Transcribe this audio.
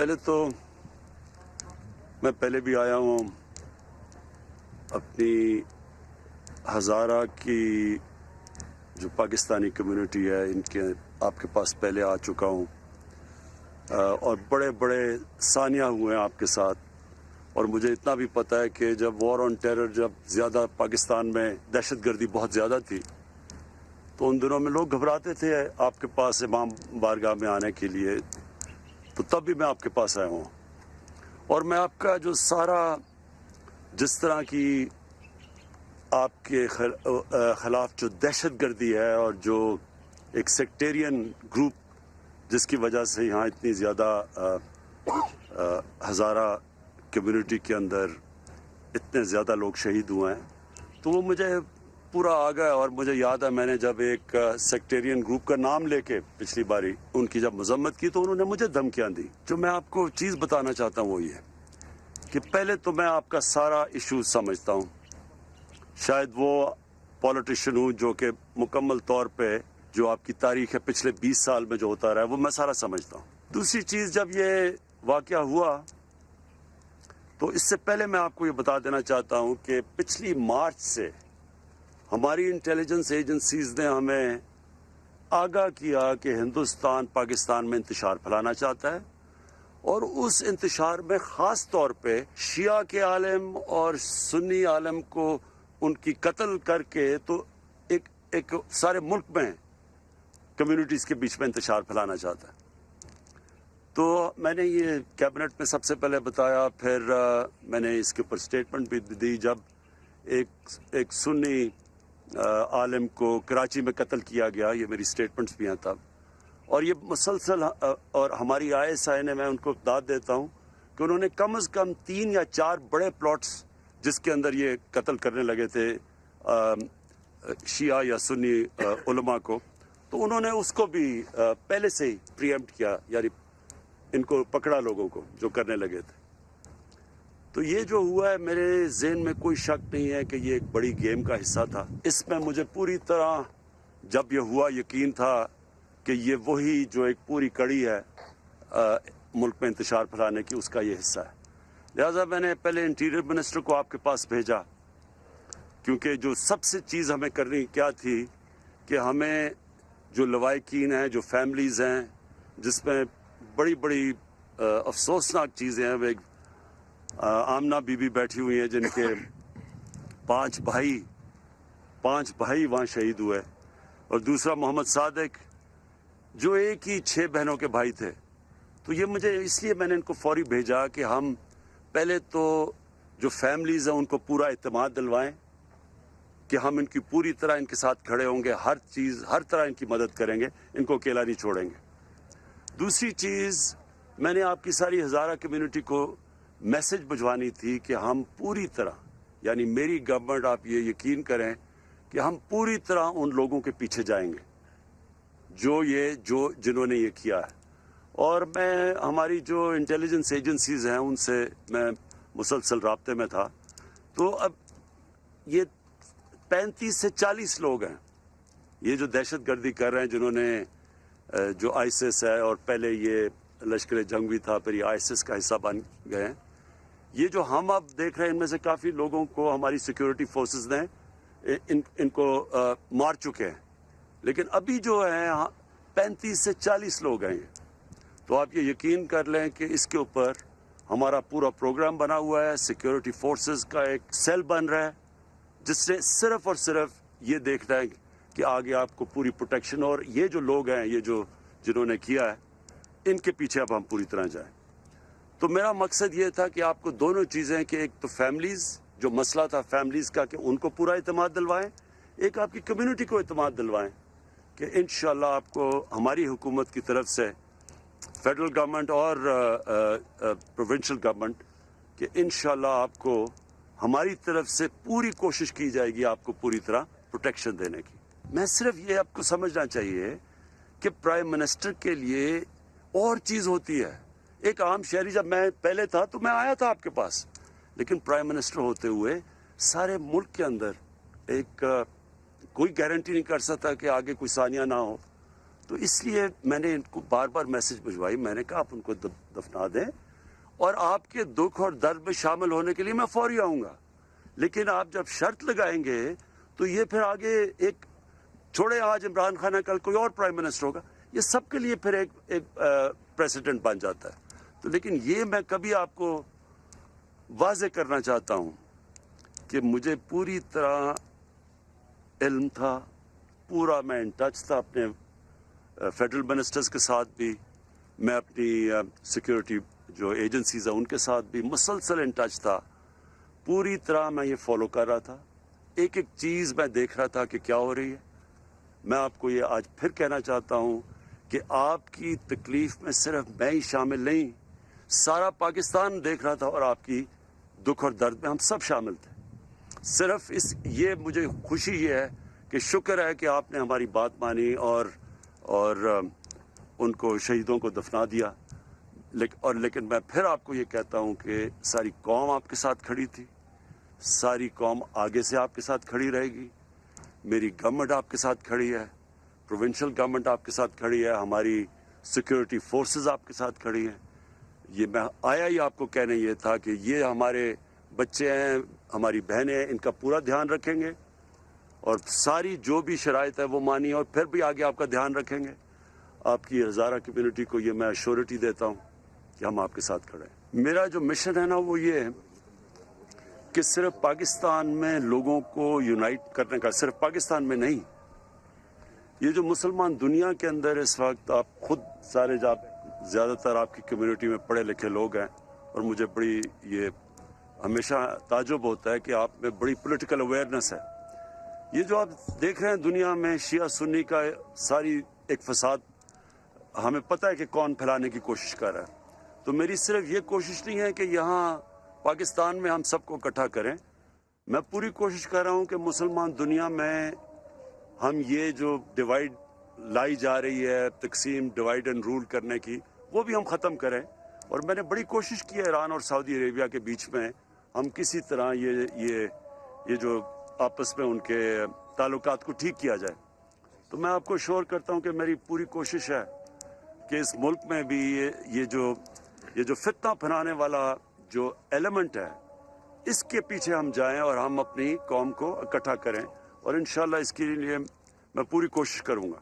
پہلے تو میں پہلے بھی آیا ہوں اپنی ہزارہ کی جو پاکستانی کمیونٹی ہے ان کے آپ کے پاس پہلے آ چکا ہوں اور بڑے بڑے ثانیہ ہوئے ہیں آپ کے ساتھ. اور مجھے اتنا بھی پتہ ہے کہ جب وار آن ٹیرر جب زیادہ پاکستان میں دہشت گردی بہت زیادہ تھی تو ان دنوں میں لوگ گھبراتے تھے آپ کے پاس امام بارگاہ میں آنے کے لیے. تو تب بھی میں آپ کے پاس آیا ہوں اور میں آپ کا جو سارا جس طرح کی آپ کے خلاف جو دہشت گردی ہے اور جو ایک سیکٹیرین گروپ جس کی وجہ سے یہاں اتنی زیادہ ہزارہ کمیونٹی کے اندر اتنے زیادہ لوگ شہید ہوئے ہیں تو وہ مجھے پورا آ گیا. اور مجھے یاد ہے میں نے جب ایک سیکٹیرین گروپ کا نام لے کے پچھلی باری ان کی جب مذمت کی تو انہوں نے مجھے دھمکیاں دی. جو میں آپ کو چیز بتانا چاہتا ہوں وہ یہ کہ پہلے تو میں آپ کا سارا ایشو سمجھتا ہوں. شاید وہ پولیٹیشین ہوں جو کہ مکمل طور پہ جو آپ کی تاریخ ہے پچھلے 20 سال میں جو ہوتا رہا ہے وہ میں سارا سمجھتا ہوں. دوسری چیز جب یہ واقعہ ہوا تو اس سے پہلے میں آپ کو یہ بتا دینا چاہتا ہوں کہ پچھلی مارچ سے ہماری انٹیلیجنس ایجنسیز نے ہمیں آگاہ کیا کہ ہندوستان پاکستان میں انتشار پھیلانا چاہتا ہے اور اس انتشار میں خاص طور پہ شیعہ کے عالم اور سنی عالم کو ان کی قتل کر کے تو ایک سارے ملک میں کمیونٹیز کے بیچ میں انتشار پھیلانا چاہتا ہے. تو میں نے یہ کیبنٹ میں سب سے پہلے بتایا, پھر میں نے اس کے اوپر سٹیٹمنٹ بھی دی جب ایک سنی عالم کو کراچی میں قتل کیا گیا. یہ میری سٹیٹمنٹس بھی ہیں تب. اور یہ مسلسل اور ہماری ISI نے میں ان کو داد دیتا ہوں کہ انہوں نے کم از کم 3 یا 4 بڑے پلاٹس جس کے اندر یہ قتل کرنے لگے تھے شیعہ یا سنی علماء کو, تو انہوں نے اس کو بھی پہلے سے ہی پریمپٹ کیا, یعنی ان کو پکڑا لوگوں کو جو کرنے لگے تھے. تو یہ جو ہوا ہے میرے ذہن میں کوئی شک نہیں ہے کہ یہ ایک بڑی گیم کا حصہ تھا. اس میں مجھے پوری طرح جب یہ ہوا یقین تھا کہ یہ وہی جو ایک پوری کڑی ہے ملک میں انتشار پھیلانے کی, اس کا یہ حصہ ہے. لہٰذا میں نے پہلے انٹیریئر منسٹر کو آپ کے پاس بھیجا کیونکہ جو سب سے چیز ہمیں کرنی کیا تھی کہ ہمیں جو لوائقین ہیں, جو فیملیز ہیں جس میں بڑی بڑی افسوسناک چیزیں ہیں. ایک آمنہ بی بی بیٹھی ہوئی ہیں جن کے 5 بھائی وہاں شہید ہوئے, اور دوسرا محمد صادق جو ایک ہی 6 بہنوں کے بھائی تھے. تو یہ مجھے اس لیے میں نے ان کو فوری بھیجا کہ ہم پہلے تو جو فیملیز ہیں ان کو پورا اعتماد دلوائیں کہ ہم ان کی پوری طرح ان کے ساتھ کھڑے ہوں گے, ہر طرح ان کی مدد کریں گے, ان کو اکیلا نہیں چھوڑیں گے. دوسری چیز میں نے آپ کی ساری ہزارہ کمیونٹی کو میسج بھجوانی تھی کہ ہم پوری طرح, یعنی میری گورنمنٹ, آپ یہ یقین کریں کہ ہم پوری طرح ان لوگوں کے پیچھے جائیں گے جنہوں نے یہ کیا ہے. اور میں ہماری جو انٹیلیجنس ایجنسیز ہیں ان سے میں مسلسل رابطے میں تھا. تو اب یہ 35 سے 40 لوگ ہیں یہ جو دہشت گردی کر رہے ہیں, جنہوں نے جو ISIS ہے اور پہلے یہ لشکر جنگ بھی تھا, پھر یہ ISIS کا حصہ بن گئے ہیں. یہ جو ہم اب دیکھ رہے ہیں ان میں سے کافی لوگوں کو ہماری سیکیورٹی فورسز نے ان کو مار چکے ہیں, لیکن ابھی جو ہیں 35 سے 40 لوگ ہیں. تو آپ یہ یقین کر لیں کہ اس کے اوپر ہمارا پورا پروگرام بنا ہوا ہے. سیکیورٹی فورسز کا ایک سیل بن رہا ہے جس سے صرف اور صرف یہ دیکھنا ہے کہ آگے آپ کو پوری پروٹیکشن, اور یہ جو لوگ ہیں یہ جنہوں نے کیا ہے ان کے پیچھے اب ہم پوری طرح جائیں. تو میرا مقصد یہ تھا کہ آپ کو دونوں چیزیں, کہ ایک تو فیملیز, جو مسئلہ تھا فیملیز کا کہ ان کو پورا اعتماد دلوائیں, ایک آپ کی کمیونٹی کو اعتماد دلوائیں کہ انشاءاللہ آپ کو ہماری حکومت کی طرف سے, فیڈرل گورنمنٹ اور پروونشل گورنمنٹ, کہ انشاءاللہ آپ کو ہماری طرف سے پوری کوشش کی جائے گی آپ کو پوری طرح پروٹیکشن دینے کی. میں صرف یہ آپ کو سمجھنا چاہیے کہ پرائم منسٹر کے لیے اور چیز ہوتی ہے. ایک عام شہری, جب میں پہلے تھا تو میں آیا تھا آپ کے پاس, لیکن پرائم منسٹر ہوتے ہوئے سارے ملک کے اندر ایک کوئی گارنٹی نہیں کر سکتا کہ آگے کوئی ثانیہ نہ ہو. تو اس لیے میں نے ان کو بار بار میسج بھجوائی. میں نے کہا آپ ان کو دفنا دیں اور آپ کے دکھ اور درد میں شامل ہونے کے لیے میں فوری آؤں گا. لیکن آپ جب شرط لگائیں گے تو یہ پھر آگے ایک چھوڑے آج عمران خان ہے کل کوئی اور پرائم منسٹر ہوگا, یہ سب کے لیے پھر ایک پریسیڈنٹ بن جاتا ہے. تو لیکن یہ میں کبھی آپ کو واضح کرنا چاہتا ہوں کہ مجھے پوری طرح علم تھا, پورا میں ان ٹچ تھا اپنے فیڈرل منسٹرز کے ساتھ بھی, میں اپنی سیکیورٹی جو ایجنسیز ہیں ان کے ساتھ بھی مسلسل ان ٹچ تھا. پوری طرح میں یہ فالو کر رہا تھا, ایک ایک چیز میں دیکھ رہا تھا کہ کیا ہو رہی ہے. میں آپ کو یہ آج پھر کہنا چاہتا ہوں کہ آپ کی تکلیف میں صرف میں ہی شامل نہیں, سارا پاکستان دیکھ رہا تھا اور آپ کی دکھ اور درد میں ہم سب شامل تھے. صرف یہ مجھے خوشی یہ ہے کہ شکر ہے کہ آپ نے ہماری بات مانی اور ان کو شہیدوں کو دفنا دیا. لیکن میں پھر آپ کو یہ کہتا ہوں کہ ساری قوم آپ کے ساتھ کھڑی تھی, ساری قوم آگے سے آپ کے ساتھ کھڑی رہے گی. میری گورنمنٹ آپ کے ساتھ کھڑی ہے, پروونشل گورنمنٹ آپ کے ساتھ کھڑی ہے, ہماری سیکیورٹی فورسز آپ کے ساتھ کھڑی ہیں. یہ میں آیا ہی آپ کو کہنے یہ تھا کہ یہ ہمارے بچے ہیں, ہماری بہنیں ہیں, ان کا پورا دھیان رکھیں گے اور ساری جو بھی شرائط ہے وہ مانی, اور پھر بھی آگے آپ کا دھیان رکھیں گے. آپ کی ہزارہ کمیونٹی کو یہ میں ایشورٹی دیتا ہوں کہ ہم آپ کے ساتھ کھڑے ہیں. میرا جو مشن ہے نا وہ یہ ہے کہ صرف پاکستان میں لوگوں کو یونائٹ کرنے کا, صرف پاکستان میں نہیں, یہ جو مسلمان دنیا کے اندر اس وقت آپ خود سارے زیادہ تر آپ کی کمیونٹی میں پڑھے لکھے لوگ ہیں, اور مجھے بڑی یہ ہمیشہ تعجب ہوتا ہے کہ آپ میں بڑی پولیٹیکل اویئرنیس ہے. یہ جو آپ دیکھ رہے ہیں دنیا میں شیعہ سنی کا ساری ایک فساد, ہمیں پتہ ہے کہ کون پھیلانے کی کوشش کر رہا ہے. تو میری صرف یہ کوشش نہیں ہے کہ یہاں پاکستان میں ہم سب کو اکٹھا کریں, میں پوری کوشش کر رہا ہوں کہ مسلمان دنیا میں ہم یہ جو ڈیوائیڈ لائی جا رہی ہے, تقسیم, ڈیوائیڈ اینڈ رول کرنے کی, وہ بھی ہم ختم کریں. اور میں نے بڑی کوشش کی ہے ایران اور سعودی عربیہ کے بیچ میں ہم کسی طرح یہ جو آپس میں ان کے تعلقات کو ٹھیک کیا جائے. تو میں آپ کو شور کرتا ہوں کہ میری پوری کوشش ہے کہ اس ملک میں بھی یہ جو فتنہ پھیلانے والا جو ایلیمنٹ ہے اس کے پیچھے ہم جائیں اور ہم اپنی قوم کو اکٹھا کریں, اور انشاءاللہ اس کے لیے میں پوری کوشش کروں گا.